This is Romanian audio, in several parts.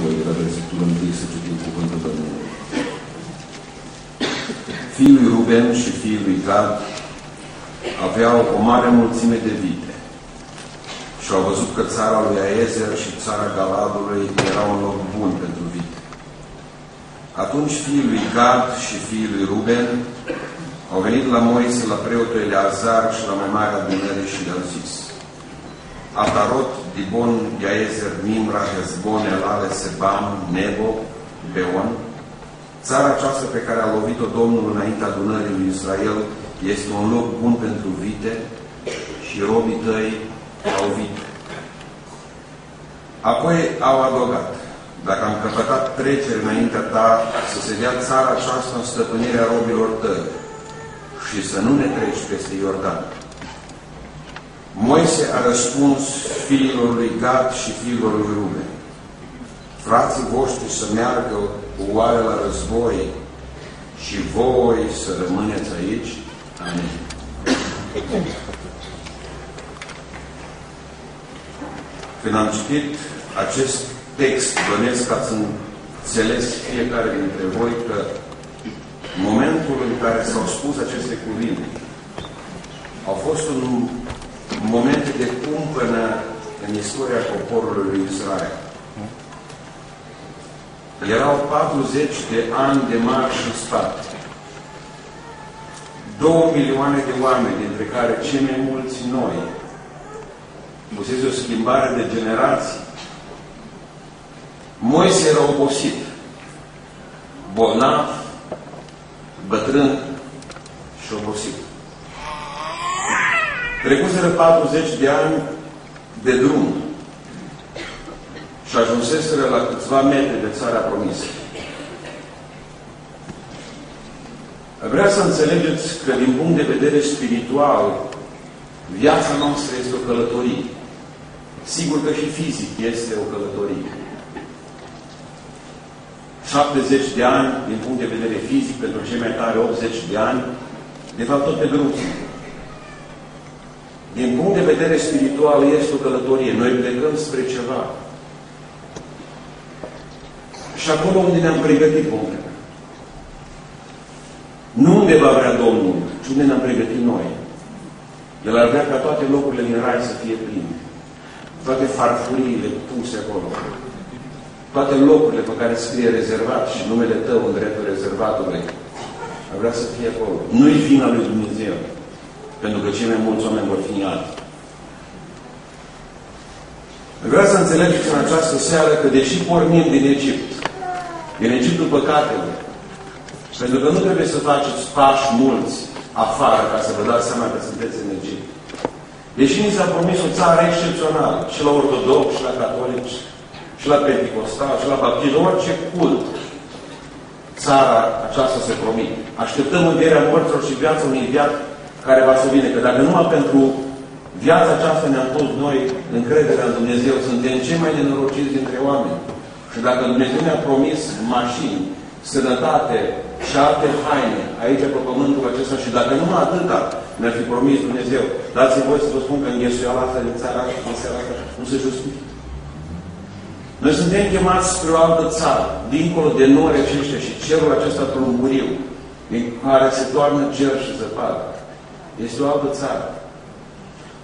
2, de la versetul 1, să citim cuvântul Domnului. Fiul lui Ruben și fiul lui Gad aveau o mare mulțime de vite și au văzut că țara lui Aezer și țara Galadului era un loc bun pentru vite. Atunci fiul lui Gad și fiul lui Ruben au venit la Moise, la preotul Eleazar și la mai mare adunări și le-au zis: Atarot, Dibon, Iaezer, Nimra, Hezbon, Elale, Sebam, Nebo, Beon, țara aceasta pe care a lovit-o Domnul înaintea adunării lui Israel este un loc bun pentru vite și robii tăi au vite. Apoi au adăugat: dacă am căpătat trecere înaintea ta, să se dea țara aceasta în stăpânirea robilor tăi și să nu ne treci peste Iordan. Moise a răspuns fiilor lui Gad și fiilor lui Ruben: frații voștri să meargă cu oare la război și voi să rămâneți aici? Amin. Când am citit acest text, bănesc că ați înțeles fiecare dintre voi că momentul în care s-au spus aceste cuvinte au fost un momente de cumpănă în istoria poporului lui Israel. Erau 40 de ani de marș în spate. 2 milioane de oameni, dintre care cei mai mulți noi, fusese o schimbare de generații. Moise era obosit, bolnav, bătrân și obosit. Trecuseră 40 de ani de drum și ajunseseră la câțiva metri de țara promisă. Vreau să înțelegeți că din punct de vedere spiritual, viața noastră este o călătorie. Sigur că și fizic este o călătorie. 70 de ani, din punct de vedere fizic, pentru cei mai tare 80 de ani, de fapt tot pe drum. Din punct de vedere spiritual este o călătorie. Noi plecăm spre ceva. Și acolo unde ne-am pregătit vom pleca. Nu unde va vrea Domnul, ci unde ne-am pregătit noi. El ar vrea ca toate locurile din rai să fie pline. Toate farfuriile puse acolo. Toate locurile pe care scrie rezervat și numele tău în dreptul rezervatului. Ar vrea să fie acolo. Nu-i vina lui Dumnezeu. Pentru că cei mai mulți oameni vor fi în iad. Vreau să înțelegeți în această seară că deși pornim din Egipt, din Egiptul păcatelor, pentru că nu trebuie să faceți pași mulți afară ca să vă dați seama că sunteți în Egipt. Deși ni s-a promis o țară excepțională, și la ortodox, și la catolici, și la pentecostal, și la baptiști, orice cult, țara aceasta se promite. Așteptăm învierea morților și viața unui viac care va să vină. Că dacă numai pentru viața aceasta ne-am pus noi încrederea în Dumnezeu, suntem cei mai nenorociți dintre oameni. Și dacă Dumnezeu ne-a promis mașini, sănătate și alte haine aici pe pământul acesta, și dacă numai atâta ne-ar fi promis Dumnezeu, dați-mi voi să vă spun că înghesuiala asta din țara asta, din seara asta, nu se justifică. Noi suntem chemați spre o altă țară, dincolo de nori aceștia și cerul acesta plumburiu, din care se toarnă cer și zăpadă. Este o altă țară.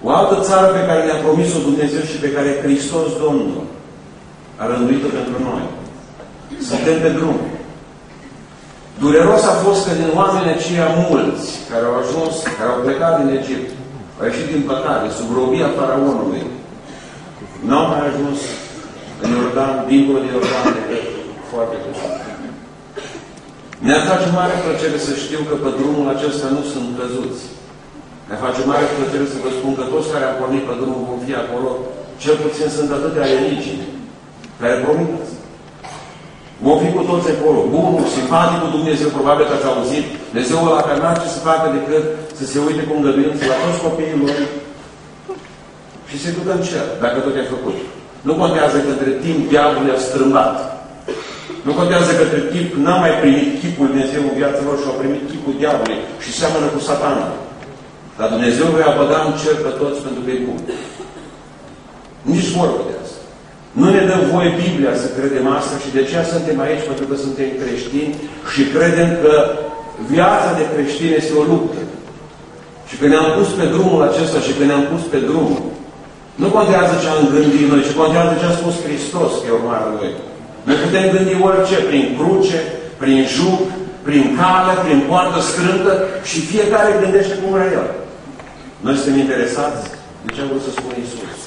O altă țară pe care ne-a promis-o Dumnezeu și pe care Hristos Domnul a rânduit-o pentru noi. Suntem pe drum. Dureros a fost că din oamenii aceia mulți care au ajuns, care au plecat din Egipt, au ieșit din păcate, sub robia faraonului, n-au mai ajuns în Iordan, dincolo de Iordan, de foarte puțin. Mi-ar face mare plăcere să știu că pe drumul acesta nu sunt căzuți. Mi-ar face mare plăcere să vă spun că toți care au pornit pe drumul vom fi acolo, cel puțin sunt atâtea religii care promit asta. Vom fi cu toți acolo. Bunul, simpaticul Dumnezeu, probabil că ați auzit, Dumnezeul ăla care n-are ce să facă decât să se uite cu îngăduință la toți copiii lui și se ducă în cer, dacă tot i-a făcut. Nu contează că între timp diavolul i-a strâmbat. Nu contează că între timp n-a mai primit chipul Dumnezeu în viața lor și au primit chipul diavolului și seamănă cu satana. Dar Dumnezeu vrea băga în cer pe toți pentru că e bun. Nici vorbă de asta. Nu ne dă voie Biblia să credem asta și de aceea suntem aici, pentru că suntem creștini și credem că viața de creștin este o luptă. Și că ne-am pus pe drumul acesta și că ne-am pus pe drumul. Nu contează ce am gândit noi, ci contează ce a spus Hristos, că e urmarea Lui. Noi putem gândi orice, prin cruce, prin juc, prin cală, prin poartă strântă și fiecare gândește cum vrea el. Noi suntem interesați de ce a vrut să spune Iisus.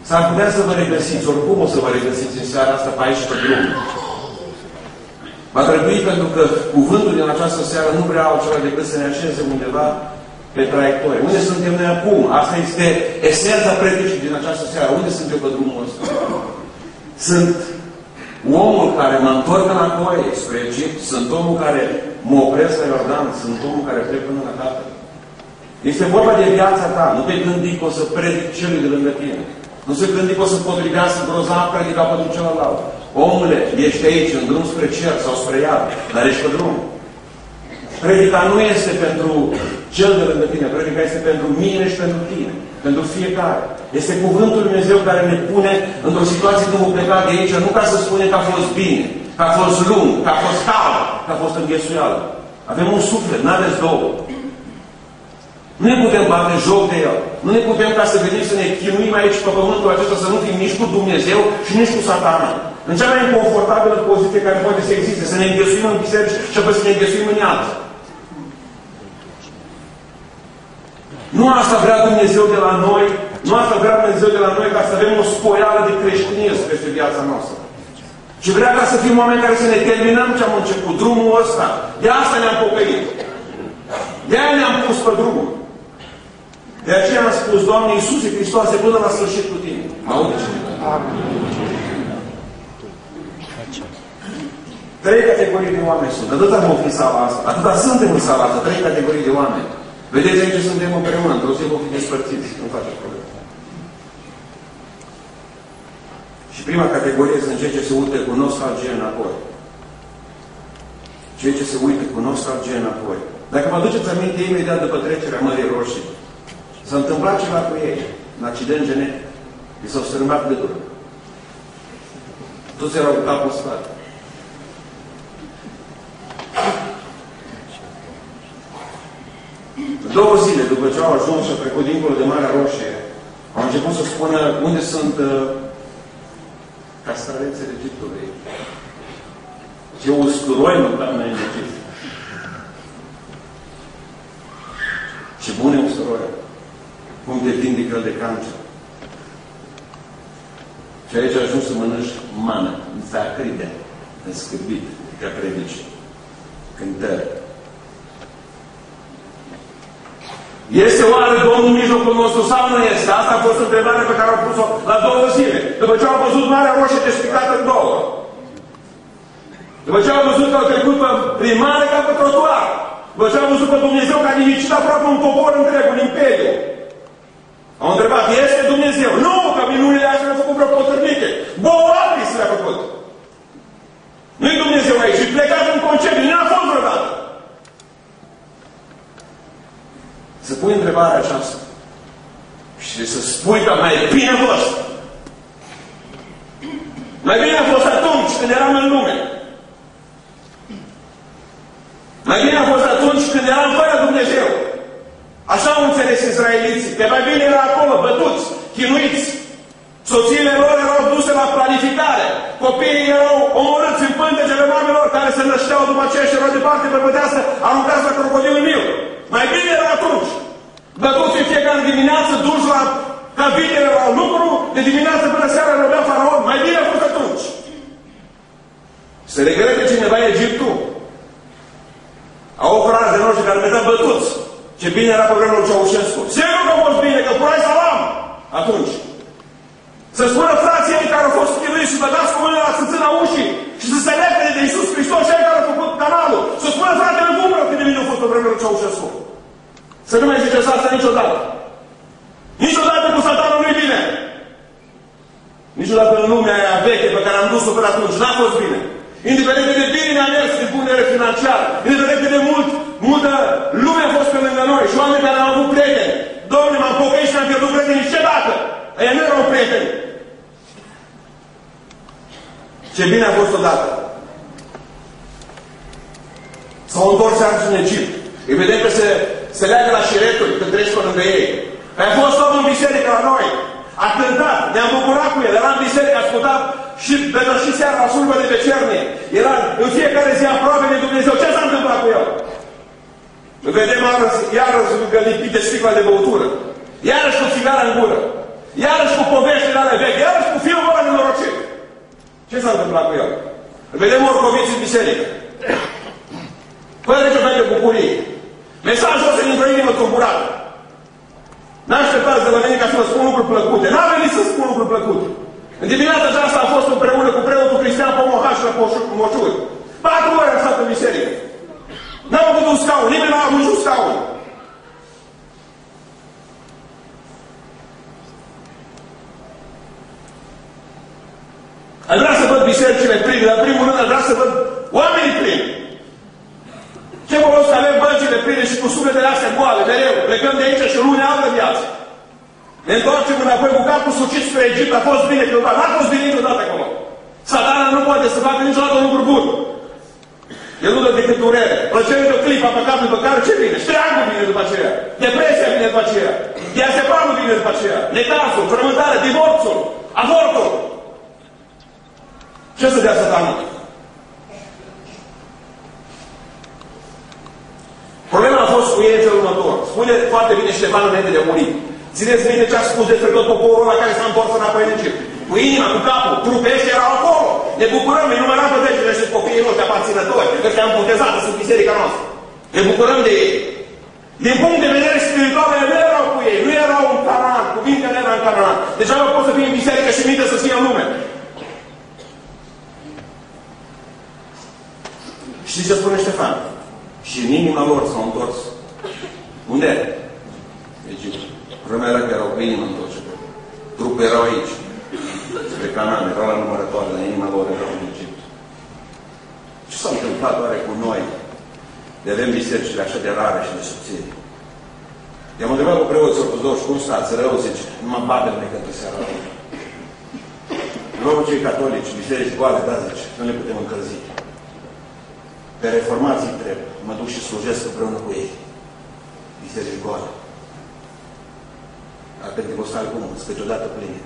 S-ar putea să vă regăsiți, oricum o să vă regăsiți în seara asta pe aici pe drum. Va trebui, pentru că cuvântul din această seară nu vrea altceva decât să ne așeze undeva pe traiectorie. Unde suntem noi acum? Asta este esența predicii din această seară. Unde sunt eu pe drumul ăsta? Sunt omul care mă întorc înapoi spre Egipt, sunt omul care mă opresc la Iordan, sunt omul care plec până la Tatăl. Este vorba de viața ta. Nu te gândi că o să predic celui de lângă tine. Nu se gândi că o să potrivească grozav predica pentru celălalt. Omule, ești aici, în drum spre cer sau spre iad, dar ești pe drum. Predica nu este pentru cel de lângă tine, predica este pentru mine și pentru tine, pentru fiecare. Este cuvântul Lui Dumnezeu care ne pune într-o situație când vom pleca de aici, nu ca să spunem că a fost bine, că a fost lung, că a fost cald, că a fost înghesuială. Avem un suflet, n-aveți două. Nu ne putem bate joc de el. Nu ne putem ca să venim să ne chinuim aici pe pământul acesta, să nu fim nici cu Dumnezeu și nici cu Satana. În cea mai inconfortabilă poziție care poate să existe, să ne înghesuim în biserici și apoi să ne înghesuim în iad. Nu asta vrea Dumnezeu de la noi, nu asta vrea Dumnezeu de la noi ca să avem o spoială de creștinism peste viața noastră. Și vrea ca să fim oameni care să ne terminăm ce am început, drumul ăsta. De asta ne-am pocăit. De aia ne-am pus pe drumul. De aceea am spus, Doamne Iisuse Hristoase, până la sfârșit cu tine. Mă aude cineva? Trei categorii de oameni sunt. Atâta vom fi sala asta. Atâta suntem în sala asta. Trei categorii de oameni. Vedeți aici suntem împreună. Într-o zi vom fi despărțiți. Nu face probleme. Și prima categorie sunt cei ce se uită cu nostalgie înapoi. Cei ce se uită cu nostalgie înapoi. Dacă vă aduceți aminte, imediat după trecerea Mării Roșii, s-a întâmplat ceva cu ei. Un accident genetic. I s-au strâmbat gâtul. Toți erau cu capul spate. Două zile după ce au ajuns și au trecut dincolo de Marea Roșie, au început să spună unde sunt castravețele Egiptului. Ce usturoi mâncam noi în Egipt. Ce bune usturoi. Cum te vindică el de cancer. Și aici a ajuns să mănânci mană, în sacride, în scârbit, ca predici, cântări. Este oare Domnul în mijlocul nostru sau nu este? Asta a fost întrebarea pe care au pus-o la 2 zile. După ce au văzut Marea Roșie despicată în două. După ce au văzut că au trecut prin mare ca pe trotuar. După ce au văzut pe Dumnezeu că a nimicit aproape un popor întreg, un imperiu. Au întrebat, este Dumnezeu? Nu, că minunile astea le-au făcut vreo potrivniche. Boabii le-a făcut. Nu-i Dumnezeu aici. Și plecat în concediu. Nu a fost vreodată. Să pui întrebarea aceasta. Și să spui că mai bine a fost. Mai bine a fost atunci când eram în lume. Mai bine a fost atunci când eram fără Dumnezeu. Așa au înțeles izraeliții. Că mai bine era acolo, bătuți, chinuiți. Soțiile lor erau duse la planificare. Copiii erau omorâți în pântecele mamelor care se nășteau după aceea și erau departe pe băteasă, aruncați la crocodilul Nil. Mai bine era atunci. Bătuți în fiecare dimineață, duși la ca vitele la lucru, de dimineață până seara robea faraon. Mai bine a fost atunci. Se regrete cineva Egiptul? Au o frază de noștri care mergeau bătuți. Ce bine era pe vremul Ceaușescu. Sigur că a fost bine, că purai salam atunci. Să spună frații ei care au fost chinuiți și bătați cu mâinile la țâțâna ușii și să se lepede de Iisus Hristos cei care au făcut canalul. Să spună fratele Gumără cât de bine a fost pe vremul Ceaușescu. Să nu mai ziceți asta niciodată. Niciodată cu Satanul nu-i bine. Niciodată în lumea aia veche pe care am dus-o până atunci. N-a fost bine. Indiferent de bine ne-a mers din punct de vedere financiar, indiferent de multă lume a fost pe lângă noi și oameni care au avut prieteni. Dom'le, m-am pocăit și am pierdut prieteni niciodată. Ei nu erau prieteni. Ce bine a fost odată. S-au întors iarăși în Egipt. Îi vedem că se leagă la șireturi când treci pe lângă ei. A fost om în biserică la noi. A cântat, ne-am bucurat cu el. Era în biserică, a ascultat și și seara la slujbă de vecernie. Era în fiecare zi aproape de Dumnezeu. Ce s-a întâmplat cu el? Îl vedem iarăși lipit de sticla de băutură. Iarăși cu țigară în gură. Iarăși cu poveștile ale vechi. Iarăși cu fiul ăla nenorocit. Ce s-a întâmplat cu el? Îl vedem orcoviți în biserică. Fără nicio fel de bucurie. Mesajul ăsta dintr-o inimă tulburată. N-așteptați de la mine ca să vă spun lucruri plăcute. N-am venit să spun lucruri plăcute. În dimineața aceasta a fost împreună cu preotul Cristian Pomohaș la Moșuri. 4 ore am stat în biserică. N-am avut un scaun. Nimeni n-a avut niciun scaun. Aș vrea să văd bisericile pline, dar în primul rând aș vrea să văd oamenii plini. Ce folos că avem băncile pline și cu sufletele astea goale, mereu. Plecăm de aici și luni altă viață. Ne întoarcem înapoi cu capul sucit spre Egipt. A fost bine cândva. N-a fost bine niciodată acolo. Satana nu poate să facă niciodată un lucru bun. El nu dă decât durere. Plăcere de o clipă a păcatului pe care ce vine? Ștreangul vine după aceea. Depresia vine după aceea. Diazepamul vine după aceea. Necazul, frământarea, divorțul, avortul. Ce să dea Satana? Problema a fost cu ei în felul următor. Spune foarte bine Ștefan înainte de a muri. Țineți minte ce a spus despre tot poporul ăla care s-a întors înapoi în Egipt. Cu inima, cu capul, trupești erau acolo. Ne bucurăm, noi număram pe vecile și copiii noștri aparținători, ăștia am botezat, sunt biserica noastră. Ne bucurăm de ei. Din punct de vedere spiritual, nu erau cu ei, nu erau în Canaan, cuvintele nu erau în Canaan. Deci nu pot să fie în biserică și minte să fie în lume. Știți ce spune Ștefan? Și în inima lor s-au întors. Unde? Egipt. Problema era că erau cu inima întorse. Trupul erau aici. Spre Canaan, erau la numărătoare, la inima lor erau în Egipt. Ce s-a întâmplat oare cu noi? De avem bisericile așa de rare și de subțiri. I-am întrebat cu preoții ortodoxi, cum stați? Rău, zice, nu mă bate lumea către seara la urmă. Rogul cei catolici, biserici goale, da, zice, nu le putem încălzi. Pe reformații trebuie. Mă duc și slujesc împreună cu ei. Biserici goale. Dar pentecostali cum? Sunt câteodată pline.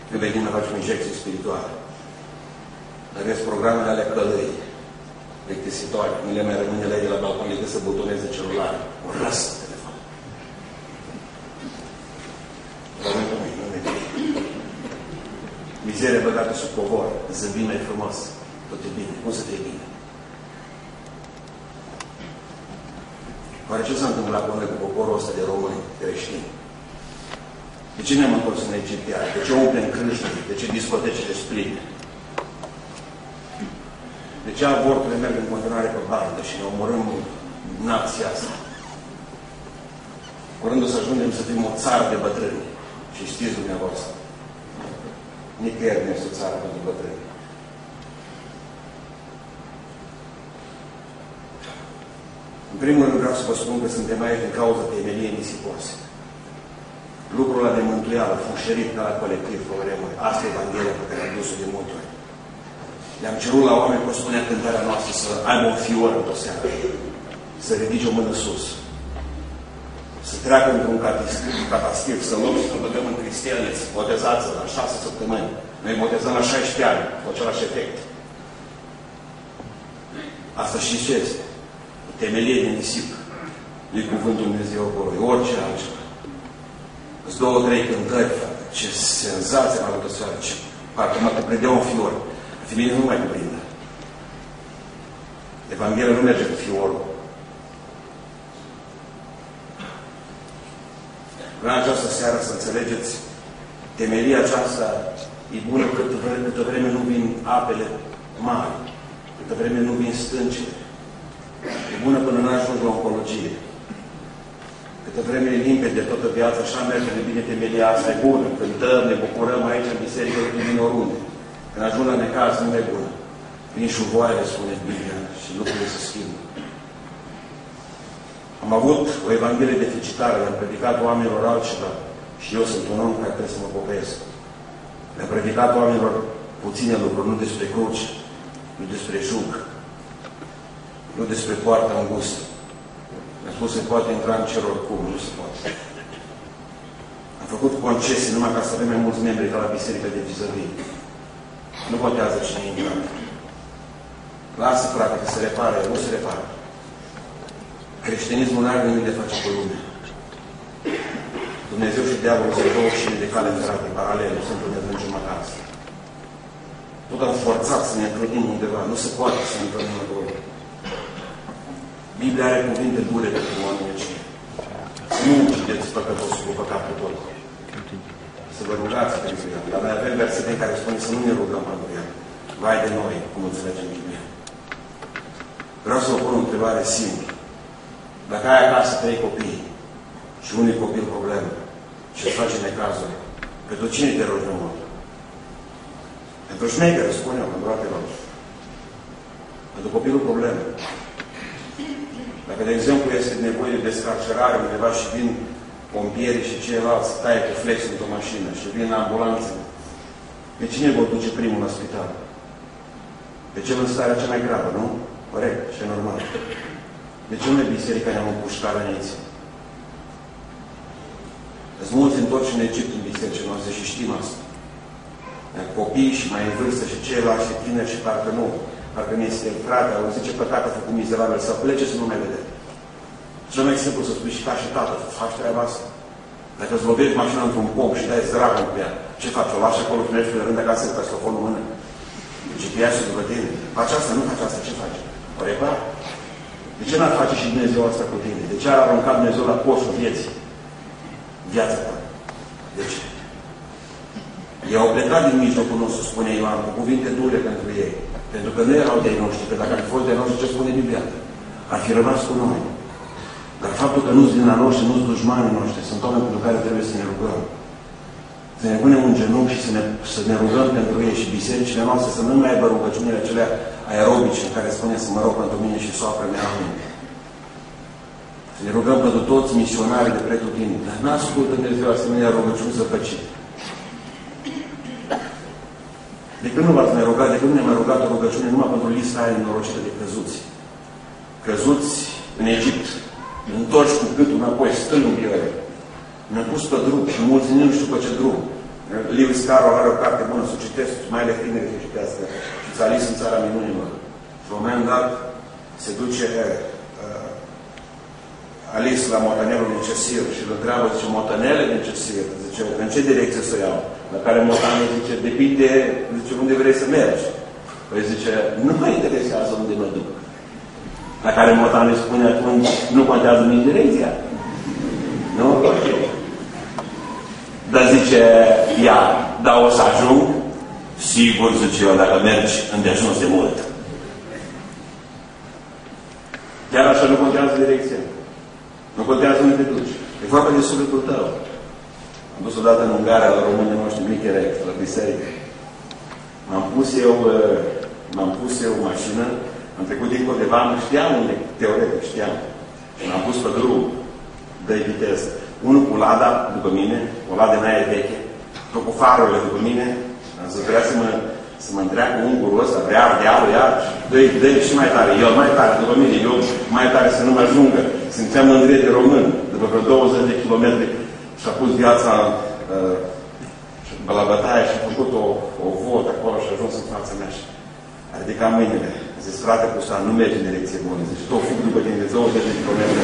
Când venim să facem injecții spirituale. Dar vezi programele alea călăi, plictisitoare. Nu le mai rămâne la ei la balcon decât să butoneze celulare. O răsă telefon. Rămâne mâini, nu merge. Mizeria băgată sub covor, zâmbim mai frumos. Tot e bine. Cum să te e bine? Oare ce s-a întâmplat cu noi, cu poporul ăsta de români, creștini? De ce ne-am întors în Egipt iar? De ce umplem crâștile? De ce discotecile spline? De ce avorturile merg în continuare pe bandă și ne omorâm nația asta? Curând o să ajungem să fim o țară de bătrâni. Și știți dumneavoastră. Nicăieri nu este o țară pentru bătrâni. În primul rând vreau să vă spun că suntem aici din cauza temeliei nisipoase. Lucrul ăla de mântuială, fușerit ca la colectiv, vă vremuri. Asta e Evanghelia pe care am dus-o de multe ori. Le-am cerut la oameni, cum spunea cântarea noastră, să aibă un fior într-o seară. Să ridice o mână sus. Să treacă într-un catastif, să luăm și să băgăm în cristianeți, botezați la 6 săptămâni. Noi botezăm la 16 ani, cu același efect. Asta știți ce este? Temelie de nisip. Nu-i cuvântul Dumnezeu acolo, e orice altceva. Sunt 2-3 cântări, frate. Ce senzație m-a luat o seară, ce parcă mă cuprindea un fior. Femeile nu mai cuprindă. Evanghelia nu merge cu fiorul. Vreau această seară să înțelegeți, temelia aceasta e bună câtă vreme nu vin apele mari, câtă vreme nu vin stâncile. E bună până n-ajungi la oncologie. Câtă vreme e limpede de toată viața, așa merge de bine temelia asta, e bună. Cântăm, ne bucurăm aici în biserică, nu vin oriunde. Când ajung la necaz, nu e bună. Vin șuvoaie, spune Biblia, și lucrurile se schimbă. Am avut o Evanghelie deficitară, le-am predicat oamenilor altceva și eu sunt un om care trebuie să mă pocăiesc. Le-a predicat oamenilor puține lucruri, nu despre cruce, nu despre jug, nu despre poarta îngustă. Mi-a spus, se poate intra în cer oricum, nu se poate. Am făcut concesii numai ca să avem mai mulți membri ca la biserică de vis-a-vis. Nu contează cine e intrat. Lasă, frate, că se repare, nu se repare. Creștinismul nu are nimic de face cu lumea. Dumnezeu și diavolul sunt două șine de cale înțărate, paralel, nu se întâlnesc niciodată asta. Tot am forțat să ne întâlnim undeva, nu se poate să ne întâlnim acolo. Biblia are cuvinte dure pentru oamenii aceia. Nu ucideți păcătosul cu păcatul tot. Să vă rugați pentru el. Dar noi avem versete care spune să nu ne rugăm pentru el. Vai de noi, cum înțelegem Biblia. Vreau să vă pun o întrebare simplă. Dacă ai acasă 3 copii și unui copil problemă și îți face necazuri, pentru cine te rogi mult? Pentru șmecheră, spune eu, pentru ratelor. Pentru copilul problemă. Dacă, de exemplu, este nevoie de descarcerare undeva și vin pompierii și ceilalți taie cu flex într-o mașină și vin ambulanță, pe cine vor duce primul la spital? Pe cel în starea cea mai gravă, nu? Corect, și e normal. De ce nu e biserica ne-am împușcat la neții? Sunt mulți întorși în Egipt în bisericile noastre și știm asta. Copii și mai în vârstă și ceilalți și tineri și parcă nu. Parcă mi este frate, auzi ce păcat a făcut mizerabil, să plece să nu mai vede. Cel mai simplu să spui și ca și tată, faci treaba asta. Dacă îți lovești mașina într-un pom și dai zdravă pe ea, ce faci? O lași acolo și mergi pe rând acasă cu telefonul în mână? GPS-ul după tine. Faci asta, nu faci asta, ce faci? O repar? De ce n-ar face și Dumnezeu asta cu tine? De ce ar arunca Dumnezeu la coșul vieții? Viața ta. De ce? Ei au plecat din mijlocul nostru, spune Ioan, cu cuvinte dure pentru ei. Pentru că nu erau de-ai noștri, că dacă ar fi fost de-ai noștri, ce spune Biblia? Ar fi rămas cu noi. Dar faptul că nu-s din a noștri, nu-s dușmanii noștri, sunt oameni pentru care trebuie să ne rugăm. Să ne punem un genunchi și să ne rugăm pentru ei și bisericile noastre să nu mai aibă rugăciunile acelea aerobice în care spune să mă rog pentru mine și soacră mea. Să ne rugăm pentru toți misionarii de pretutindeni. Dar n-ascultă Dumnezeu asemenea rugăciuni zăpăcite. De când nu v-ați mai rugat, de când nu ne-am mai rugat o rugăciune numai pentru lista aia nenorocită de căzuți. Căzuți în Egipt, întorși cu gâtul înapoi, stâlpii. Ne-am pus pe drum și mulți nu știu pe ce drum. Lewis Carroll are o carte bună să o citesc, mai ales tineri să citească. Și ți-a în țara minunilor. Și la un moment dat se duce Alice la motanelul din Cesir și îl întreabă, zice, motanele din Cesir, zice, în ce direcție să o iau? La care motanul zice, depinde, zice, unde vrei să mergi. Păi zice, nu mă interesează unde mă duc. La care motanul îi spune atunci, nu contează nici direcția. Nu? Ok. Dar zice, ea, dar o să ajung? Sigur, zice eu, dacă mergi îndeajuns de mult. Chiar așa nu contează direcția. Nu contează unde te duci. E vorba de sufletul tău. Am dus odată în Ungaria la românii noștri Micherex, la biserică. M-am pus eu în mașină, am trecut dincolo de vană, știam unde, teoretic știam. Și m-am pus pe drum de viteză. Unul cu lada după mine, o ladă în aia veche, tot cu farurile după mine, am zis, vrea să mă întreacă ungurul ăsta, vrea ardealul iar, dă-i și mai tare, el mai tare după mine, eu mai tare să nu mă ajungă. Simțeam mândrie de român, după vreo 20 de kilometri, și-a pus viața la bătaie și a făcut o vot acolo și a ajuns în fața mea și a ridicat mâinile. A zis, frate Pustan, nu mergi în direcție bună. Zice, tot fug după tine de 20 de kilometri.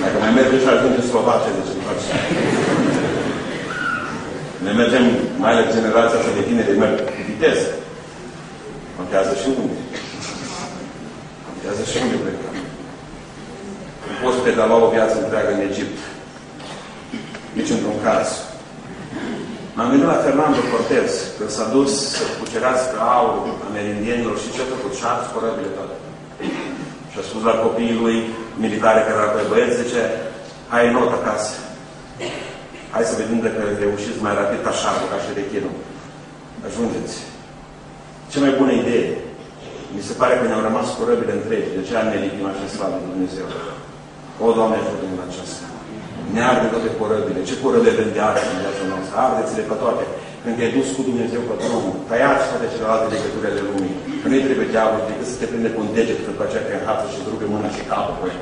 Dacă mai merge și ajunge în Slovacia, de ce nu faci? Ne mergem, mai ales generația asta de tineri, merg cu viteză. Contează și unde. Contează și unde plecăm. Nu poți pedala o viață întreagă în Egipt. Nici într-un caz. M-am gândit la Fernando Cortez, când s-a dus să cucerească aurul amerindienilor și ce a făcut? Și a ars corăbile toate. Și a spus la copiii lui militare care era pe băieți, zice, hai not acasă. Hai să vedem dacă reușiți mai rapid ca șarpul, ca și rechinul. Ajungeți. Cea mai bună idee. Mi se pare că ne-au rămas corăbile întregi. De ce ne lipim așa slavă de Dumnezeu? O, Doamne, ajută-ne la aceasta. Ne arde toate corăbile. Ce corăbe de arde în viața noastră? Ardeți-le pe toate. Când te-ai dus cu Dumnezeu pe drumul, tăiați toate celelalte legături ale lumii. Că nu-i trebuie diavolul decât să te prinde cu un deget după aceea că înhață și îți rupe mâna și capul. Păi,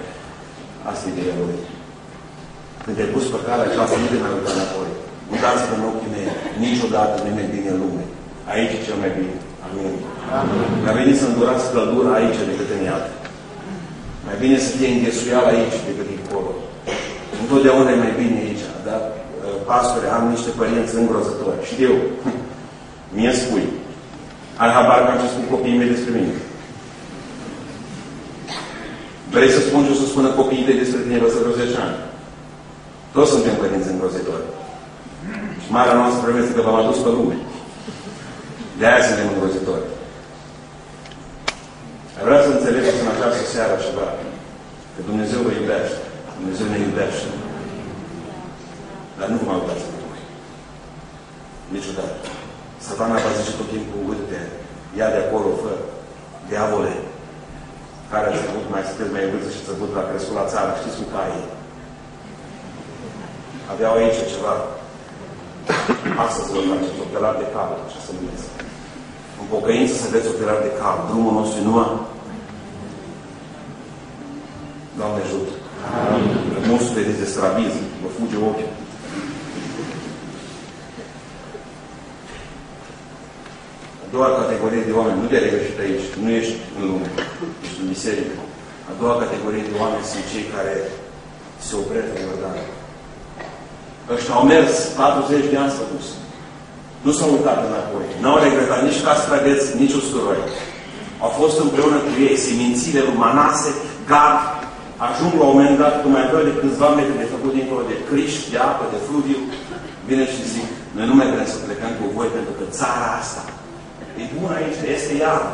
asta e ideea lui. Când te-ai pus pe calea aceasta, nu te mai uita înapoi. Uitați-vă în ochii mei. Niciodată nimeni bine în lume. Aici e cel mai bine. Amin. Mai bine să îndurați căldura aici decât în iad. Mai bine să fie înghesuială aici decât acolo. Întotdeauna e mai bine aici. Dar, pastore, am niște părinți îngrozători. Și eu, mie spui, ai habar că am ce spun copiii mei despre mine. Vrei să spun ce o să spună copiii tăi despre tine peste vreo 10 ani? Toți suntem părinți îngrozitori. Și marea noastră promesă că v-am adus pe lume. De-aia suntem îngrozitori. Vreau să înțelegeți în această seară ceva. Că Dumnezeu vă iubește. Dumnezeu ne iubește. Dar nu vă mai uitați în voi. Niciodată. Satana va zice tot timpul, uite, ia de acolo, fă, diavole, care ați avut mai sunteți mai vârță și ați avut la crescut la țară, știți cu caii. Aveau aici ceva. Astăzi vă faceți operar de cal, așa se numesc. În pocăință să vedeți operar de cal. Drumul nostru e numai. Doamne ajută. Monstru de strabism. Vă fuge ochiul. A doua categorie de oameni, nu te regășit aici, nu ești în lume, ești în biserică. A doua categorie de oameni sunt cei care se opresc în Iordan. Ăștia au mers 40 de ani s-au dus. Nu s-au uitat înapoi. N-au regretat nici castraveți, nici usturoi. Au fost împreună cu ei, semințile lui Manase, Gad, ajung la un moment dat, cu mai vreo de câțiva metri de făcut dincolo de criști, de apă, de fluviu, vine și zic, noi nu mai vrem să plecăm cu voi, pentru că țara asta e bună aici, este iară.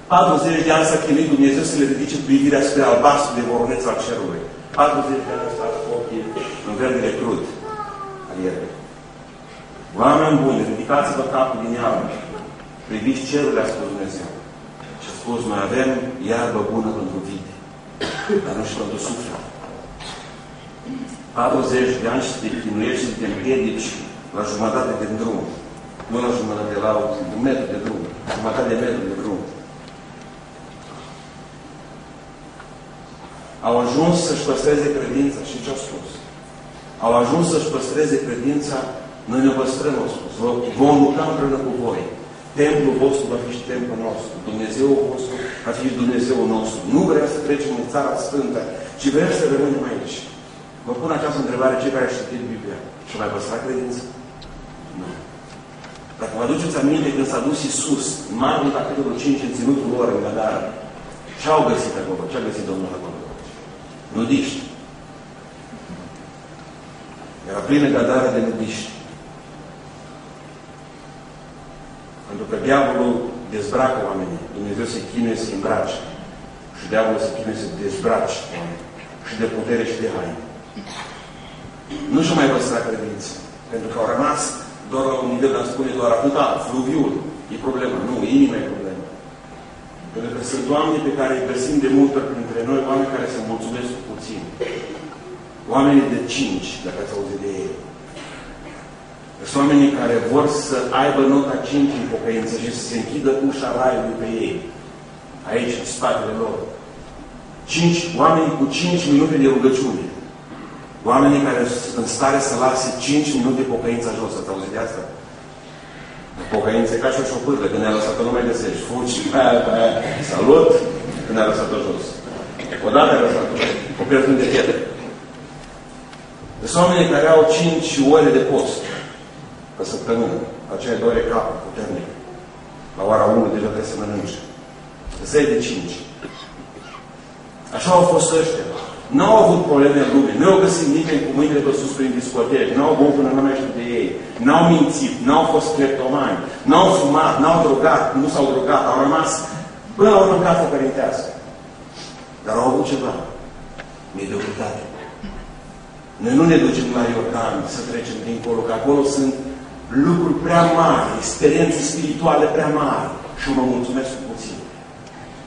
40 de ani s-a chinuit Dumnezeu să le ridice privirea spre albastru de voroneț al cerului. 40 de ani a stat cu ochii în verdele crud al ierbii. Oameni buni, ridicați-vă capul din iarbă. Priviți cerul, a spus Dumnezeu. Și a spus, noi avem iarbă bună pentru vite, dar nu și pentru suflet. 40 de ani și să te chinuiești și să te împiedici la jumătate de drum. Nu la jumătate de la un metru de drum. Jumătate de metru de drum. Au ajuns să-și păstreze credința. Și ce au spus? Au ajuns să-și păstreze credința. Noi ne păstrăm, au spus. Vom lucra împreună cu voi. Templul vostru va fi și templul nostru. Dumnezeul vostru va fi și Dumnezeul nostru. Nu vrea să trecem în țara sfântă, ci vrea să rămânem aici. Vă pun această întrebare cei care au citit Biblia. Și mai păstrat credința? Nu. Dacă vă aduceți aminte când s-a dus Iisus, în Marcul capitolul 5, în ținutul lor în Gadara, ce au găsit acolo? Ce a găsit Domnul acolo? Nudiști. Era plină Gadara de nudiști. Pentru că diavolul dezbracă oamenii. Dumnezeu se chinuie să îmbrace. Și diavolul se chinuie să dezbrace oamenii. Și de putere și de haine. Nu și-o mai păstra credință. Pentru că au rămas doar la un nivel, dar spune doar atâta, fluviul. E problema. Nu, inima e problema. Pentru că sunt oameni pe care îi găsim de multe ori printre noi, oameni care se mulțumesc cu puțin. Oamenii de 5, dacă ați auzit de ei. Sunt oamenii care vor să aibă nota 5 în pocăință și să se închidă ușa raiului pe ei. Aici, în spatele lor. 5 oameni cu 5 minute de rugăciune. Oamenii care sunt în stare să lase 5 minute pocăința jos. Ați auzit de asta? Pocăință ca și o șopârlă. Când ne-a lăsat-o, nu mai găsești. Fugi, salut, când ne-a lăsat-o jos. Odată ne-a lăsat-o. O pierdut de pietre. Sunt oamenii care au 5 ore de post pe săptămână. Aceea doare capul puternic. La ora 1 deja trebuie să mănânce. Să de 5. Așa au fost ăștia. N-au avut probleme în lume. Nu au găsit nimeni cu mâinile pe sus prin discoteci. N-au băut până nu mai știu de ei. N-au mințit. N-au fost cleptomani. N-au fumat. N-au drogat. Nu s-au drogat. Au rămas până la urmă în casă părintească. Dar au avut ceva. Mediocritate. Noi nu ne ducem la Iordan să trecem dincolo, că acolo sunt lucruri prea mari, experiențe spirituale prea mari. Și mă mulțumesc cu puțin.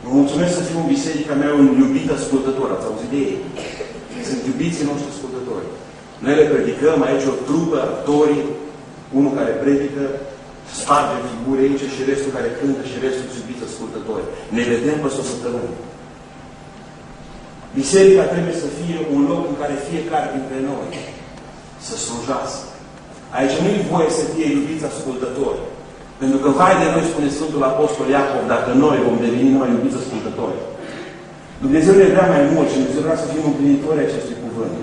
Mă mulțumesc să fiu în biserica mea un iubit ascultător. Ați auzit de ei? sunt iubiții noștri ascultători. Noi le predicăm aici o trupă, actorii, unul care predică, sparge figuri aici și restul care cântă și restul iubiți ascultători. Ne vedem peste o săptămână. Biserica trebuie să fie un loc în care fiecare dintre noi să slujească. Aici nu e voie să fie iubiți ascultători. Pentru că vai de noi, spune Sfântul Apostol Iacov, dacă noi vom deveni numai iubiți ascultători. Dumnezeu ne vrea mai mult și Dumnezeu vrea să fim împlinitori acestui cuvânt.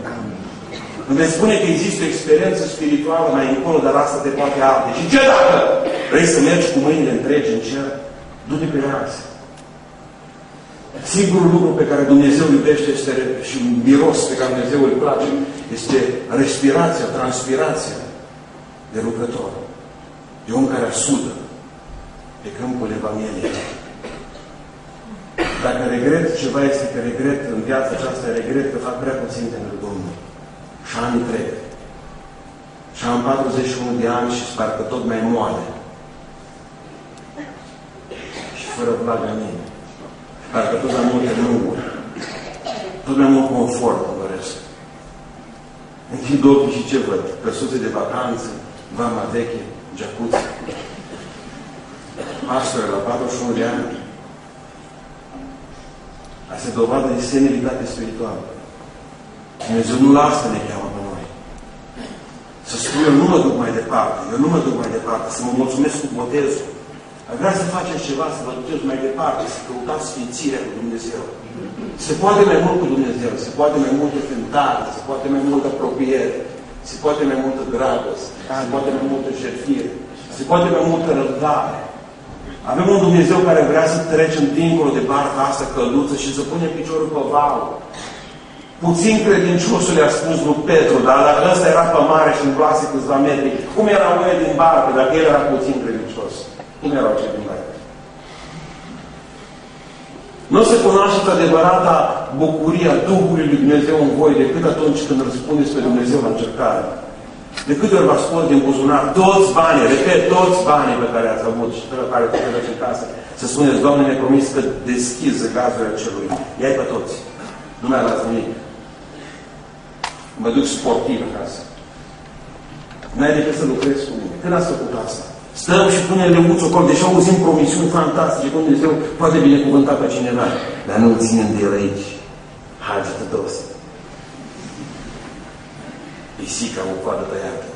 Când ne spune că există o experiență spirituală mai încolo, dar asta te poate arde. Și ce dacă vrei să mergi cu mâinile întregi în cer? Du-te pe reacție. Singurul lucru pe care Dumnezeu iubește este, și miros pe care Dumnezeu îl place, este respirația, transpirația de lucrător. De om care asudă pe câmpul Evangheliei. Dacă regret ceva, este că regret în viața aceasta, regret că fac prea puțin pentru Domnul. Și anii trec. Și am 41 de ani și sper că tot mai moale. Și fără vlaga mine. Sper că tot mai multe lunguri. Tot mai mult confort îmi doresc. Închid ochii și ce văd? Căsuțe de vacanță, vama veche, jacuzzi. Pastore, la 41 de ani, asta e dovadă de senilitate spirituală. Dumnezeu nu lasă să ne cheamă pe noi. Să spun, eu nu mă duc mai departe, să mă mulțumesc cu botezul. Ar vrea să faceți ceva, să vă duceți mai departe, să căutați sfințirea cu Dumnezeu. Se poate mai mult cu Dumnezeu, se poate mai multă cântare, se poate mai multă apropiere, se poate mai multă dragoste, se poate mai multă jertfire, se poate mai multă răbdare. Avem un Dumnezeu care vrea să trecem dincolo de barca asta călduță și să punem piciorul pe val. Puțin credinciosul i-a spus lui Petru, dar dacă ăsta era pe mare și îmblase câțiva metri, cum erau oia din barcă dacă el era puțin credincios? Cum erau cei din barcă? Nu se cunoaște adevărata bucuria Duhului lui Dumnezeu în voi decât atunci când răspundeți pe Dumnezeu la încercare. De câte ori v-ați scos din buzunar toți banii, repet, toți banii pe care ați avut și pe care te vedeți în casă, să spuneți, Doamne, ne-ai promis că deschizi gazurile celui. Ia-i pe toți. Nu mai las nimic. Mă duc sportiv acasă. N-ai decât să lucrezi cu mine. Când ați făcut asta? Stăm și punem leuțul acolo, deși auzim promisiuni fantastice, că Dumnezeu poate binecuvânta pe cineva. Dar nu-l ținem de el aici. Hagi tătos. Pisica o coadă tăiată.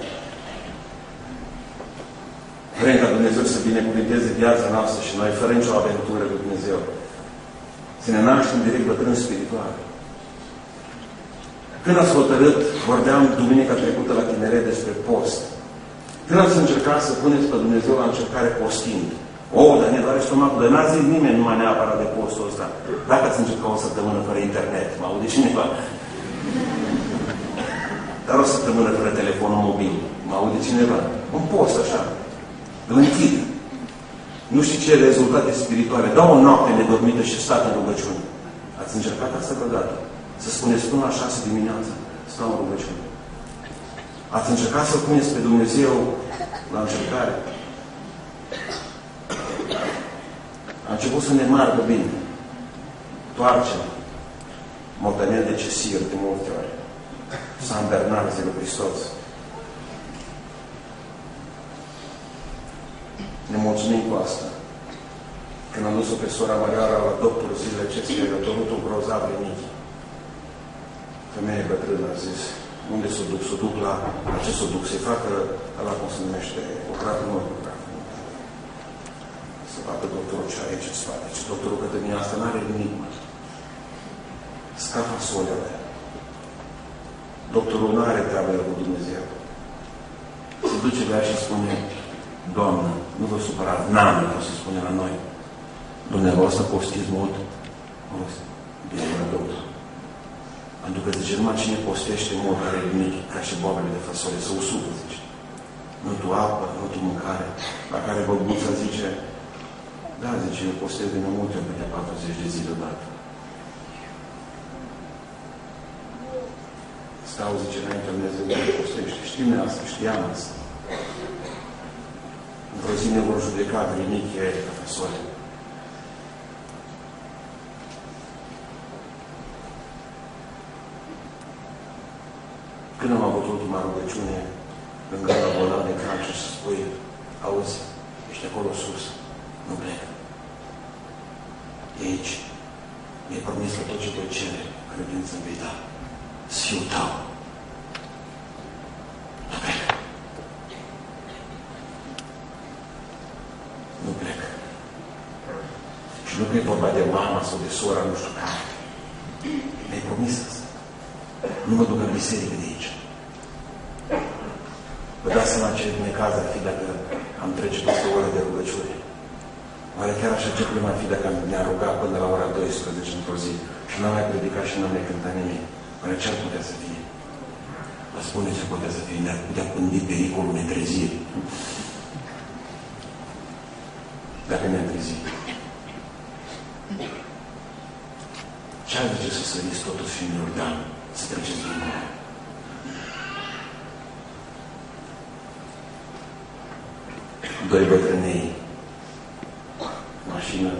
Vrem ca Dumnezeu să binecuvânteze viața noastră și noi, fără nicio aventură cu Dumnezeu. Să ne naștem direct bătrâni spirituali. Când ați hotărât, vorbeam duminica trecută la tineret despre post. Când ați încercat să puneți pe Dumnezeu la încercare postind? Dar ne doare stomacul, dar n-a zis nimeni numai neapărat de postul ăsta. Dacă ați încercat o săptămână fără internet, mă aude cineva? Dar o săptămână fără telefonul mobil, mă aude cineva? Un post așa. Îl închid. Nu știu ce rezultate spirituale. Dau o noapte nedormită și stat în rugăciune. Ați încercat asta vreodată? Să spuneți până la 6 dimineața, stau în rugăciune. Ați încercat să puneți pe Dumnezeu la încercare? A început să ne margă bine. Toarcem motanel de cesir de multe ori. San Bernard, zi lui Hristos. Ne mulțumim cu asta. Când am dus-o pe sora Marioara la doctor zilele acestea, i-a dorut un grozav rinichi. Femeie bătrână a zis, unde s-o duc? S-o duc la ce s-o duc? Să-i facă, ăla cum se numește, ecograf. Să facă doctorul ce are aici în spate. Ce doctorul către mine asta n-are nimic. Scafa solele. Doctorul nu are treabă cu Dumnezeu. Se duce la ea și spune, Doamnă, nu vă supărați, n-am, se spune la noi. Dumneavoastră postiți mult? Bine, la doctor. Pentru că, zice, numai cine postește mult are nimic, ca și boabele de fasole, să usucă, zice. Nu tu apă, nu tu mâncare. La care băbuța zice, da, zice, eu postez de mai multe ori de 40 de zile odată. Stau, zice, înainte Dumnezeu, nu postește. Știm asta, știam asta. Într-o zi ne vor judeca vrinichii aia ca fasole. Când am avut ultima rugăciune, lângă la bolnav de cancer, și spui, auzi, ești acolo sus, nu plec. De aici, mi-ai promis că tot ce te cere, credință îmi vei da. Să fiu tău. Nu plec. Nu plec. Și nu e vorba de mama sau de sora, nu știu care. Mi-ai promis asta. Nu mă duc în biserică de aici. Vă dați seama ce necaz ar fi dacă am trece peste o oră de rugăciune. Oare chiar așa ce prima ar fi dacă ne-a rugat până la ora 12 într-o zi și n-am mai predicat și n-am mai cântat nimic? Oare ce ar putea să fie? Vă spune ce putea să fie. Ne-ar putea pândi pericolul netrezirii. Dacă ne-am trezit. Ce ar zice să săriți totuși în Iordan, să treceți din nou? Doi bătrânei, mașină,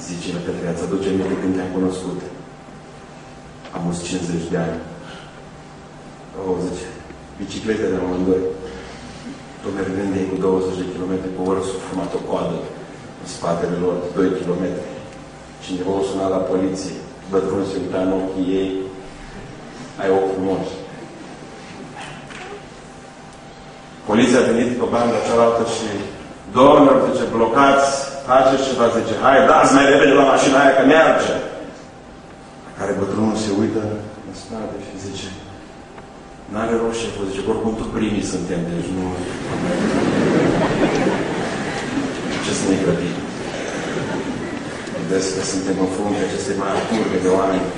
zice la Petre, ați aduce aminte când te-am cunoscut? Am 50 de ani. O, zice, biciclete de amândoi. Tot mergând ei cu 20 de km pe oră, s-au format o coadă în spatele lor, 2 km. Cineva o suna la poliție, bătrânul se uita în ochii ei, ai ochi frumoși. Poliția a venit pe banda cealaltă și domnul, zice, blocați, faceți ceva, zice, hai, dați mai repede la mașina aia, că merge. La care bătrânul se uită în spate și zice, n-are rost, șeful, zice, oricum tu primii suntem, deci nu... Ce să ne grăbim? Vedeți că suntem în frunte acestei mari curve de oameni.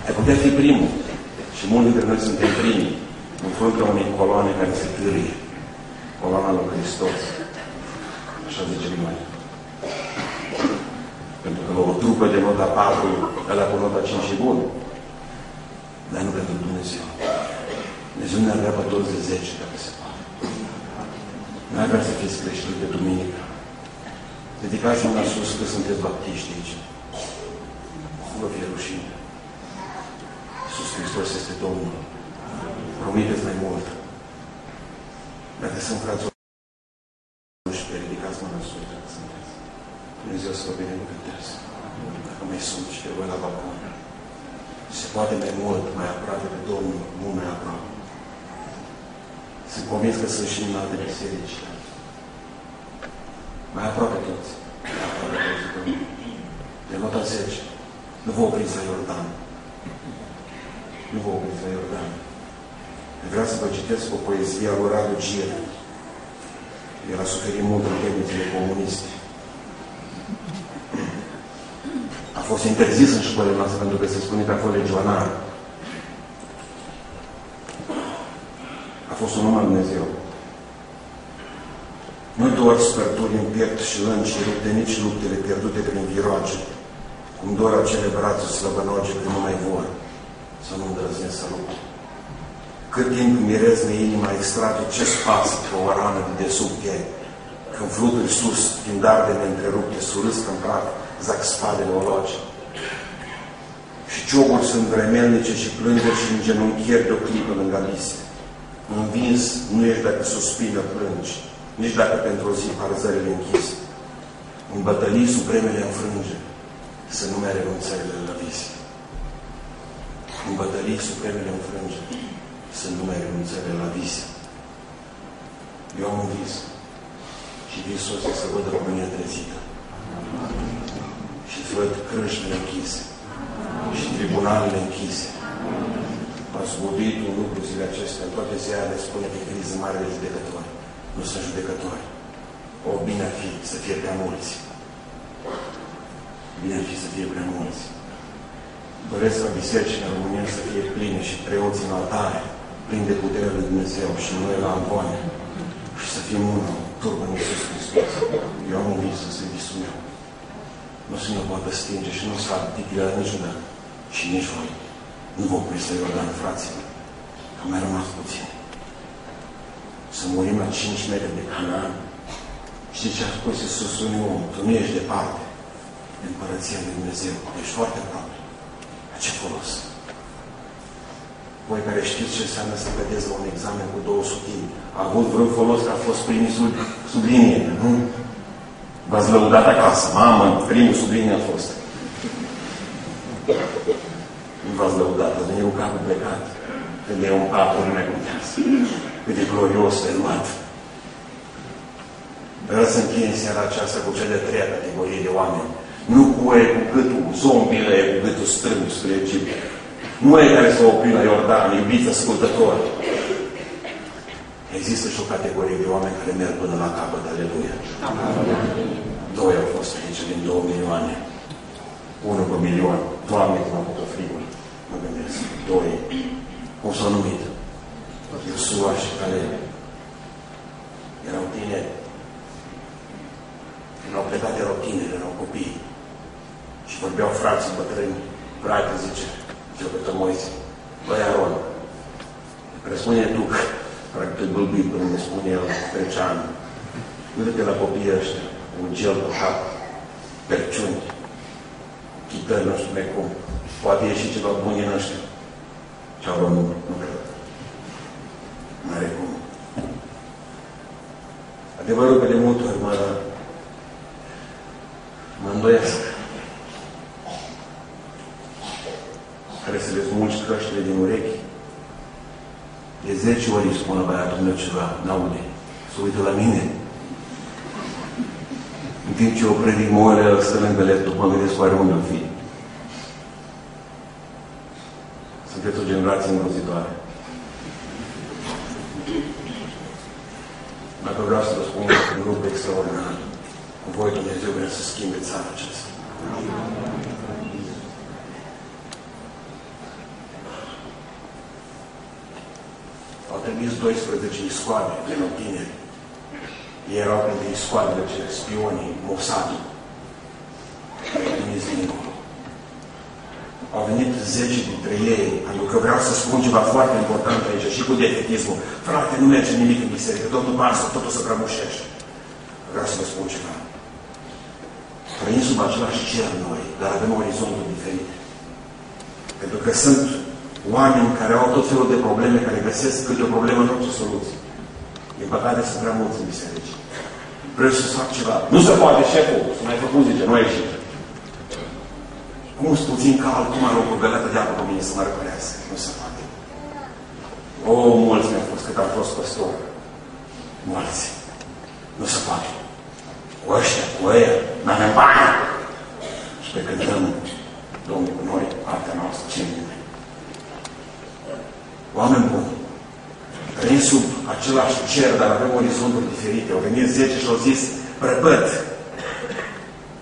Ai putea fi primul. Și mulți dintre noi suntem primii. În fruntea unei coloane care se târie. Coloana lui Hristos. Așa zicem noi. Pentru că o trupă de nota 4, ăla cu nota 5 e bun. Dar nu pentru Dumnezeu. Dumnezeu ne-ar vrea pe toți de 10, dacă se poate. N-ar vrea să fiți creștini de duminică. Ridicați mâna sus că sunteți baptiști aici. Nu vă fie rușine. Iisus Hristos este Domnul. Promiteți mai mult. Dacă sunt frați 11, ridicați mâna sus dacă sunteți. Dumnezeu să vă binecuvânteze. Dacă mai sunt și pe voi la balcon. Se poate mai mult, mai aproape de Domnul, mult mai aproape. Sunt convins că sunt și în alte biserici. Mai aproape toți. Mai aproape toți. De nota 10. Nu vă opriți la Iordan. Nu vă opriți la Iordan. Vreau să vă citesc o poezie a lui Radu Gir. El a suferit mult în temnițele comuniste. A fost interzis în școlile noastre pentru că se spune că a fost legionar. A fost un om al Dumnezeu. Nu doar spărturi în piept și lânci rupte, nici luptele pierdute prin viroage, cum doar acele brațe slăbănoge când nu mai vor să nu îndrăznesc să lupte. Cât timp mirezne inima extrage ce spați pe o rană de desubt ei, când fluturi sus, din dardele întrerupte, surâsc în praf, zac spadele ologi. Și cioburi sunt vremelnice și plângeri și îngenunchieri de o clipă lângă alise. Învins nu ești dacă suspină plângi, nici dacă pentru o zi parzările închise. În bătălii supremele înfrânge, să nu mai renunțările la vise. În bătălii supremele înfrânge, să nu mai renunțările la vise. Eu am un vis și visul ăsta să văd România trezită. Și să văd crâștile închise și tribunalele închise. M-a zgubit un lucru zilele acestea. În toate ziarele spune că e criză mare de judecători. Nu sunt judecători. O, bine ar fi să fie prea mulți. Bine ar fi să fie prea mulți. Doresc ca bisericile în România să fie pline și preoții în altare, plini de puterea lui Dumnezeu și noi la amvoane. Și să fim unul, turmă în Iisus Hristos. Eu am un vis, să e visul meu. Nu se ne poate stinge și nu s-a titilea niciuna. Și nici voi. Nu vă opriți la Iordan, frații. Că mai rămas puțin. Să murim la 5 metri de Canaan. Știi ce a spus Iisus unui om? Tu nu ești departe de Împărăția lui Dumnezeu. Ești foarte aproape. La ce folos? Voi care știți ce înseamnă să vedeți la un examen cu 200, a avut vreun folos că a fost primit sub linie, nu? V-ați lăudat acasă. Mamă, primul sub linie a fost. Nu v-ați lăudat, ați venit cu capul plecat. Când e un 4, nu mai contează. Cât de glorios de luat. Vreau să încheie în seara aceasta cu cea de-a treia categorie de oameni. Nu cu ei cu gâtul, zombile cu gâtul strâng spre Egipt. Nu ei care s-au oprit la Iordan, iubiți ascultători. Există și o categorie de oameni care merg până la capăt, aleluia. Doi au fost aici din 2 milioane. 1 pe milion. Doamne, cum a putut frigul. Mă gândesc. 2. Cum s-au numit? Iosua și Caleb. Erau tineri. Când au plecat, erau tineri, erau copii. Și vorbeau frații bătrâni. Frate, zice către Moise. Băi, Aron, răspune tu, practic bâlbit, până ne spune el, 10 ani. Uite-te la copiii ăștia, un gel pe cap, perciuni, chitări, nu știu cum. Poate ieși ceva bun din ăștia. Și Aron nu cred. Nu are cum. Adevărul că de multe ori mă îndoiesc. Care să le smulgi căștile din urechi. De 10 ori îi spună băiatul meu ceva, n-aude. Să uită la mine. În timp ce eu predic, mă oare stă lângă laptop, mă gândesc oare unde o fi. Sunteți o generație îngrozitoare. Dacă vreau să vă spun un grup extraordinar, cu voi Dumnezeu vrea să schimbe țara aceasta. Au trimis 12 iscoade, plină tineri. Ei erau printre iscoadele cele spionii, Mossadul. Au trimis dincolo. Au venit 10 dintre ei, pentru că vreau să spun ceva foarte important aici, și cu defetismul. Frate, nu merge nimic în biserică, totul pasă, totul se prăbușește. Vreau să vă spun ceva. Trăim sub același cer noi, dar avem orizonturi diferite. Pentru că sunt oameni care au tot felul de probleme, care găsesc câte o problemă, nu o soluție. Din păcate sunt prea mulți în biserici. Vreau să fac ceva. Nu se poate, șeful. Să mai făcut, zice, nu a ieșit. Cum sunt puțin cald, cum ar o găleată de apă pe mine să mă răcorească. Nu se poate. O, mulți mi-au fost cât am fost păstor. Mulți. Nu se poate. Cu ăștia, cu ăia, n-avem bani. Și pe când dăm Domnul cu noi, partea noastră, ce mine. Oameni buni, trăim sub același cer, dar avem orizonturi diferite. Au venit 10 și au zis, prăpăt.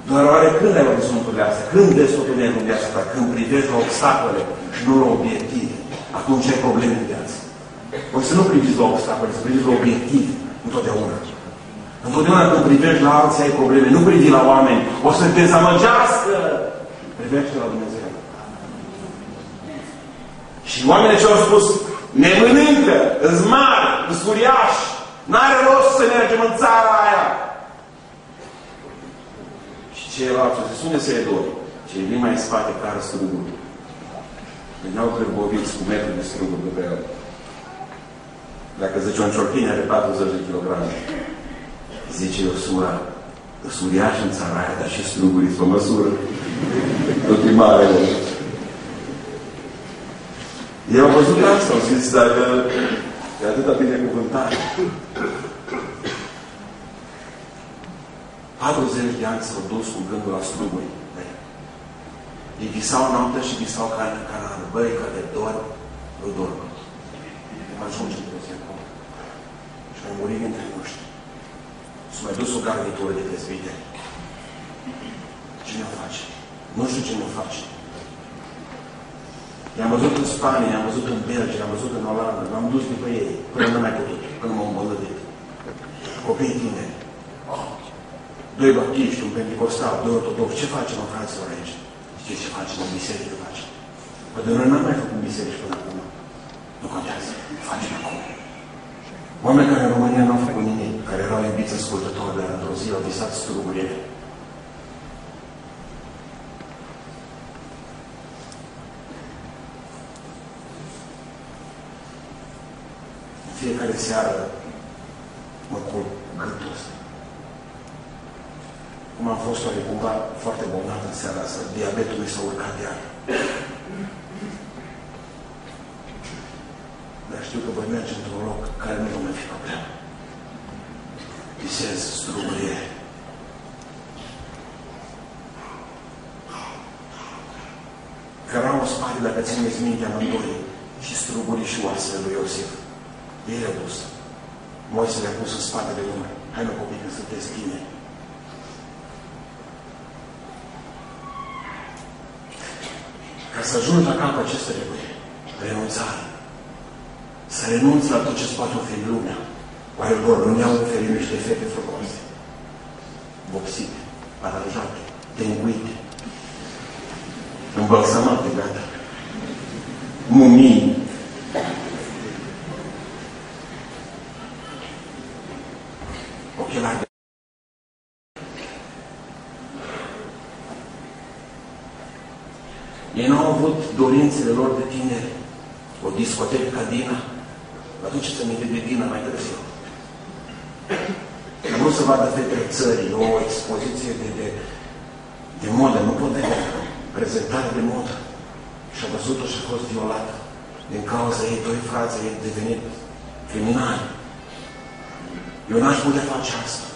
Doar oare când ai orizonturile astea? Când vezi totul negru în viața ta? Când privești la obstacole și nu la obiective. Atunci ai probleme în viață. Voi să nu priviți la obstacole, să priviți la obiective. Întotdeauna. Întotdeauna când privești la alții ai probleme. Nu privi la oameni. O să te dezamăgească. Privește la Dumnezeu. Și oamenii ce au spus, ne mănâncă, îți mari, îți uriași, n-are rost să mergem în țara aia. Și ceilalți se spune să-i dori. Cei vin mai în spate care struguri. Veneau grăboviți cu metri de struguri după el. Dacă zice o ciorchine are 40 de kilograme, zice Iosua, îți uriași în țara aia, dar și strugurii pe măsură. Tot e mare. Eu am văzut asta, au zis, dacă e atâta binecuvântare. 40 de ani s-au dus cu gândul la struguri. Ei visau noaptea și visau Canaan. Băi, că de dorm, nu dorm. Mă ajunge Dumnezeu acolo. Și am murit dintre noștri. S-a mai dus o garnitură de prezbiteri. Ce ne face? Nu știu ce ne face. I-am văzut în Spania, i-am văzut în Belgia, i-am văzut în Olanda, m-am dus după ei, până nu mai putut, până m-am îmbolnăvit. Copii tineri. 2 baptiști, un pentecostal, 2 ortodoxi. Ce facem în fraților aici? Știți ce facem în biserică? Păi de noi n-am mai făcut biserici până acum. Nu contează. Facem acum. Oameni care în România n-au făcut nimic, care erau iubiți ascultători, dar într-o zi au visat strugurile. fiecare seară mă culc gâtul ăsta. Cum am fost oare cumva foarte bolnav în seara asta, diabetul mi s-a urcat iar. Dar știu că voi merge într-un loc care nu va mai fi problemă. Visez struguriere. Cărau în spate, dacă țineți minte, amândoi, și strugurii și oasele lui Iosif. Ei le-au dus. Moise le-a pus în spatele lor. Hai mă copii, că sunteți bine. Ca să ajungi la capul acesta trebuie renunțare. Să renunți la tot ce-ți poate oferi lumea. Oare lor nu ne-au oferit niște fete frumoase? Vopsite, aranjate, tenguite, îmbălsamate, gata. Mumii. Ochelari. Ei n-au avut dorințele lor de tineri. O discotecă ca Dina. Aduceți aminte de Dina mai târziu. Că nu se vadă fetele țării, o expoziție de modă. Nu pot vedea prezentare de modă. Și a văzut-o și a fost violată. Din cauza ei, doi frații ei devenit criminali. Eu n-aș putea face asta.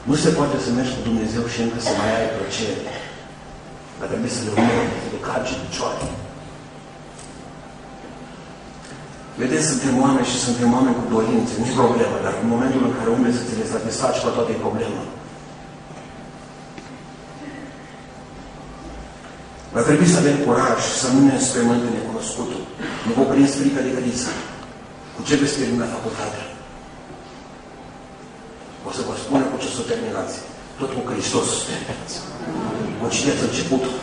Nu se poate să mergi cu Dumnezeu și încă să mai ai plăcere. Dar trebuie să le urmări, să le calci picioare. Vedeți, suntem oameni și suntem oameni cu dorințe, nici problemă, dar în momentul în care umblezi să ți le satisfaci pe toate e problemă. Va trebui să avem curaj și să nu ne înspăimânt în necunoscutul. Nu vă prins frică de cădiță. Cu ce veți termina facultatea? O să vă spun cu ce să o terminați. Tot cu Hristos să o terminați. Concedeți începutul.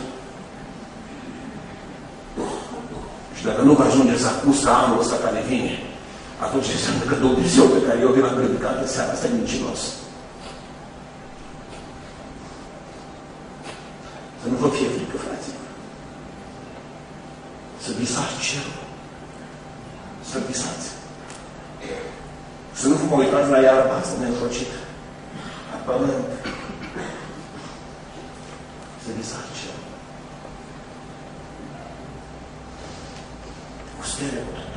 Și dacă nu vă ajungeți acuz ca anul ăsta care vine, atunci înseamnă că Dumnezeu pe care eu vi l-am predicat în seara asta e mincinos. Să nu vă fie frică, fraților. Să visați cerul. Să visați. Să nu vă uitați la iarba asta neînfrocită. La pământ. Să visați cerul. Cu stele cu tot.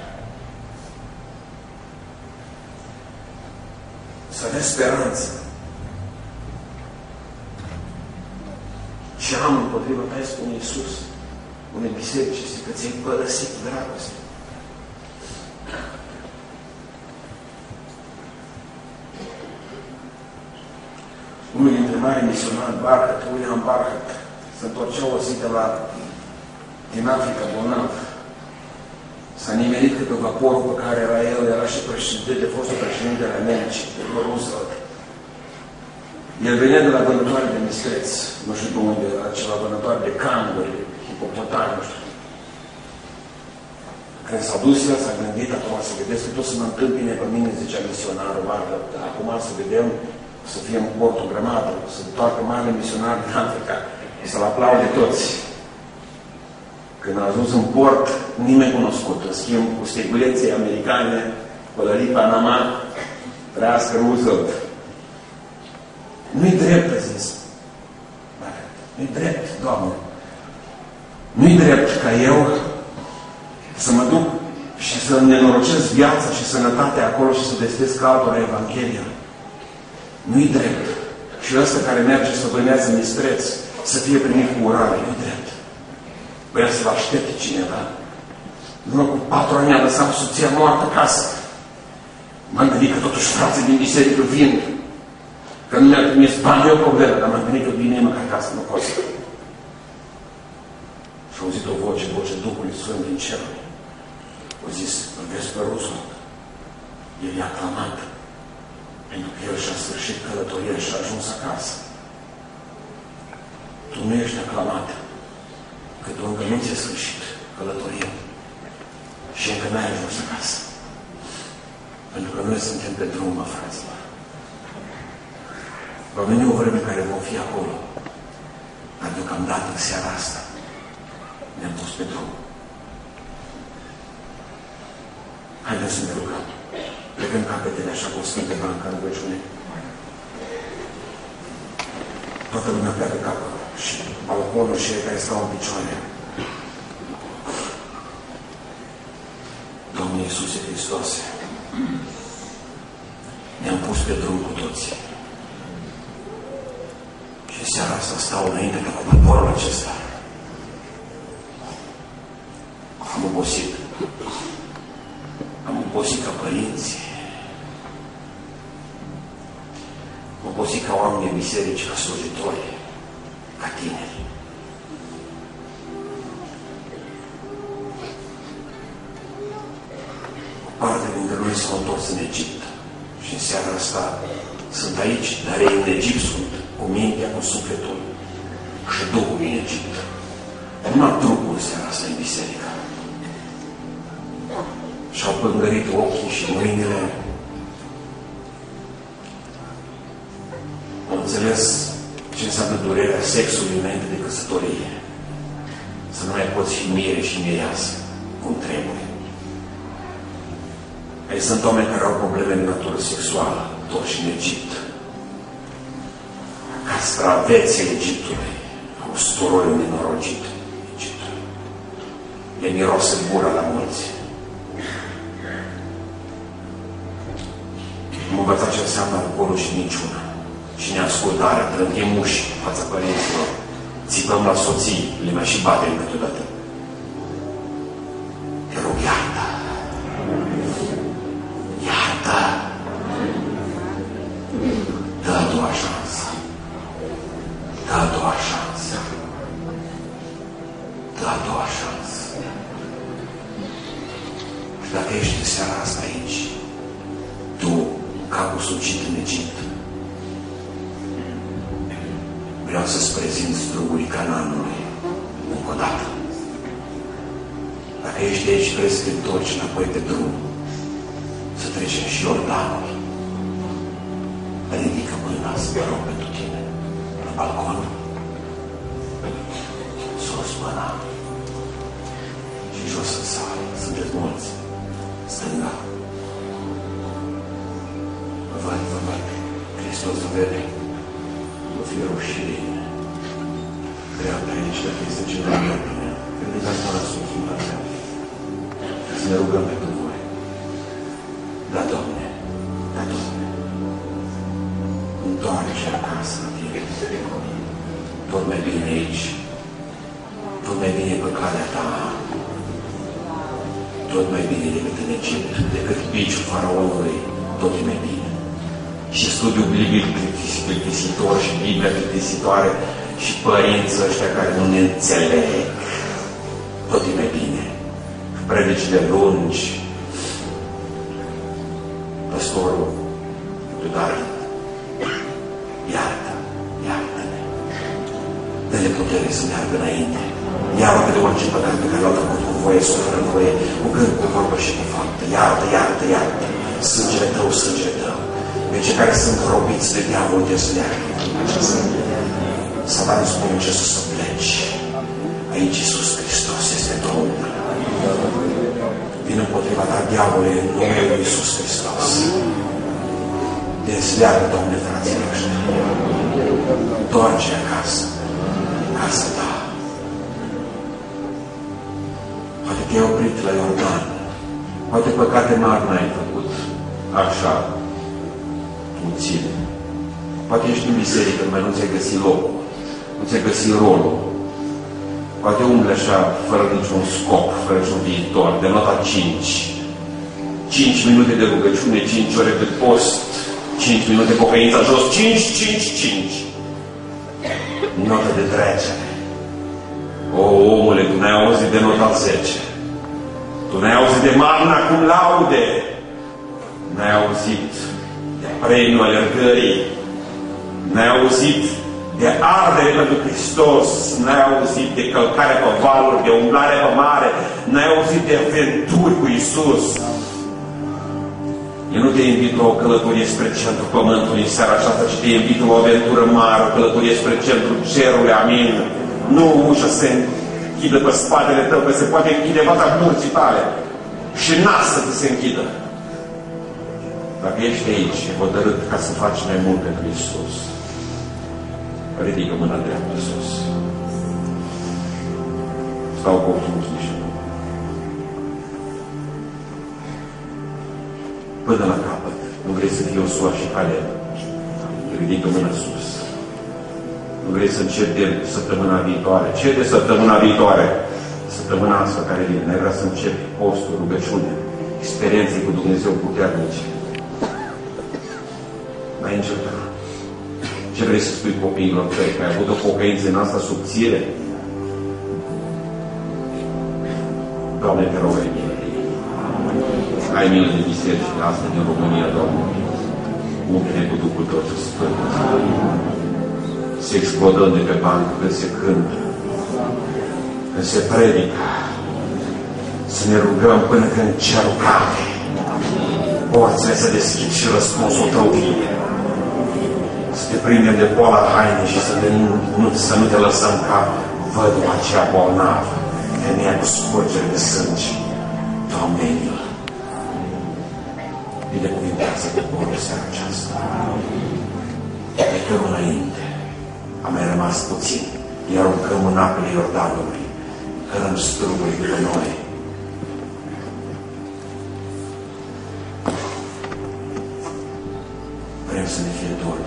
Să aveți speranță. Ce am împotriva ta, spune Iisus, unei biserici, este că ți-ai părăsit dragoste. Unul dintre mari misionari, William Barchat, se întorcea o zi din Africa, bolnav. S-a nimerit că pe vaporul pe care era el, era și președinte, fostul președinte al Americii, Roosevelt. El venea de la vânătoare de mistreți, nu știu de unde, la ceva vânătoare de canguri, hipopotami, nu știu. Când s-a dus el, s-a gândit, acum să vedeți că tot să mă întâmpine pe mine, zicea misionarul, acum să vedem, să fie în port o grămadă, să întoarcă mare misionar din Africa, să-l aplaude toți. Când a ajuns în port, nimeni cunoscut. În schimb, cu steguleței americane, pălării Panama, trăiască Roosevelt. Nu-i drept, a zis. Nu-i drept, Doamne. Nu-i drept ca eu să mă duc și să nenorocesc viața și sănătatea acolo și să vestesc altora Evanghelia. Nu-i drept. Și ăsta care merge să vânează mistreți, să fie primit cu urare. Nu-i drept. Voia să-l aștepte cineva. Numai cu 4 ani a lăsat soția moartă acasă. M-am gândit că totuși frații din biserică vin. Că nu mi-a trimis bani, e o problemă, dar m-am gândit că vine măcar acasă, nu pot să. Și au auzit o voce Duhului Sfânt din cer. Au zis, îl vezi pe Roosevelt. El i-a aclamat. Pentru că el și-a sfârșit călătoria și a ajuns acasă. Tu nu ești aclamat. Că tu încă nu ți-ai sfârșit călătoria. Și încă n-ai ajuns acasă. Pentru că noi suntem pe drum, mă, fraților. Va veni o vreme care vom fi acolo. Dar deocamdată, în seara asta, ne-am pus pe drum. Haideți să ne rugăm. Plecăm capetele așa cum Sfântă Banca în rugăciune. Toată lumea pleacă capă. Și balconul și ei care stau în picioare. Domnul Iisuse Hristoase, ne-am pus pe drum cu toții. Și seara asta stau înainte de poporul acesta. Am obosit. Am obosit ca părinți. Am obosit ca oameni de biserici, ca slujitori, ca tineri. O parte dintre noi s-au întors în Egipt. Și în seara asta sunt aici, dar ei în Egipt sunt cu mintea, cu sufletul și Duhul în Egipt. Numai trupul în seara asta în biserică. Și-au pângărit ochii și mâinile. Au înțeles ce înseamnă durerea sexului înainte de căsătorie. Să nu mai poți fi mire și mireasă, cum trebuie. Aici sunt oameni care au probleme de natură sexuală, tot și în Egipt. Castraveții Egiptului, usturoiul nenorocit Egiptului. Le mirose gura la mulți. Am învățat ce înseamnă alcoolul și minciuna. Și neascultarea, trântim uși în fața părinților. Țipăm la soții, le mai și batem câteodată. Te rog, iartă! Iartă! Dă a doua șansă. Dă a doua șansă. Dă a doua șansă. Și dacă ești în seara asta aici, tu, capul sucit în Egipt, vreau să-ți prezint strugurii Canaanului încă o dată. Dacă ești de aici, vrei să te întorci înapoi pe drum, să trecem și Iordanul. Ridică mâna să te rog pentru tine la balcon. Sus mâna și jos în sală. Sunteți mulți. Stânga. Vă văd. Hristos vă vede. Nu fie rușine. Dreapta aici, dacă este cineva în mine. Ridicați mâna sus în partea. Să ne rugăm pentru voi. Da, Doamne. Da, Doamne. Întoarce acasă la tine. Tot mai bine aici. Tot mai bine pe calea ta. Tot mai bine decât în Egipt, decât biciul faraonului. Tot e mai bine. Și studiul biblic plictisitor și Biblia plictisitoare și părinții ăștia care nu ne înțeleg. Tot e mai bine. Predicile lungi. Păstorul dorind. Iartă, iartă-ne. Dă-le putere să meargă înainte. Iartă de orice păcat pe care l-au făcut cu voie, sufără în voie, cu gând, cu vorbă și cu faptă. Iartă, iartă, iartă. Sângele tău, sângele tău. Pe cei care sunt robiți de diavol, de să leagă. Satan îți spune ce să pleci. Aici Iisus Hristos este Domnul. Vine împotriva ta, diavole, în numele lui Iisus Hristos. Dezleagă, Doamne, frații ăștia. Întoarce acasă. Casa ta. Poate te-ai oprit la Iordan. Poate păcate mari n-ai făcut așa puțin. Poate ești în biserică, mai nu ți-ai găsit locul. Nu ți-ai găsit rolul. Poate umble așa, fără niciun scop, fără niciun viitor, de nota 5. 5 minute de rugăciune, 5 ore de post, 5 minute pocăința jos, 5, 5, 5. Notă de trecere. O, omule, tu n-ai auzit de nota 10. Tu n-ai auzit de magna cum laude. N-ai auzit de premiul alergării. N-ai auzit de ardere pentru Hristos. N-ai auzit de călcare pe valuri, de umblare pe mare. N-ai auzit de aventuri cu Iisus. Eu nu te invit la o călătorie spre centrul pământului în seara aceasta, ci te invit la o aventură mare, o călătorie spre centrul cerului. Amin. Nu ușa se închide pe spatele tău, că se poate închide fața morții tale. și nas să ți se închidă. Dacă ești aici și hotărât ca să faci mai mult pentru Iisus, ridică mâna dreaptă sus. Stau cu ochii închiși. Până la capăt. Nu vrei să fii Iosua și Caleb? Ridică mâna sus. Nu vrei să începi de săptămâna viitoare? Ce de săptămâna viitoare? Săptămâna asta care vine. N-ai vrea să începi postul, rugăciune, experiențe cu Dumnezeu puternice. N-ai încercat. Ce vrei să spui copiilor tăi? Că ai avut o pocăință în asta subțire? Doamne, te rog, ai milă. Ai milă de bisericile astea din România, Doamne. Umple-ne cu Duhul Tău Sfânt. Se explodăm de pe bancă când se cântă, când se predică. Să ne rugăm până când cerul cade. Porțile să deschid și răspunsul Tău vine. Să te prindem de poala haine și să nu te lăsăm ca văduva aceea bolnavă, femeia cu scurgeri de sânge. Doamne, milă! Binecuvintează poporul seara aceasta. Plecăm înainte. A mai rămas puțin. Îi aruncăm în apele Iordanului. Cărăm struguri după noi. Vrem să ne fie dor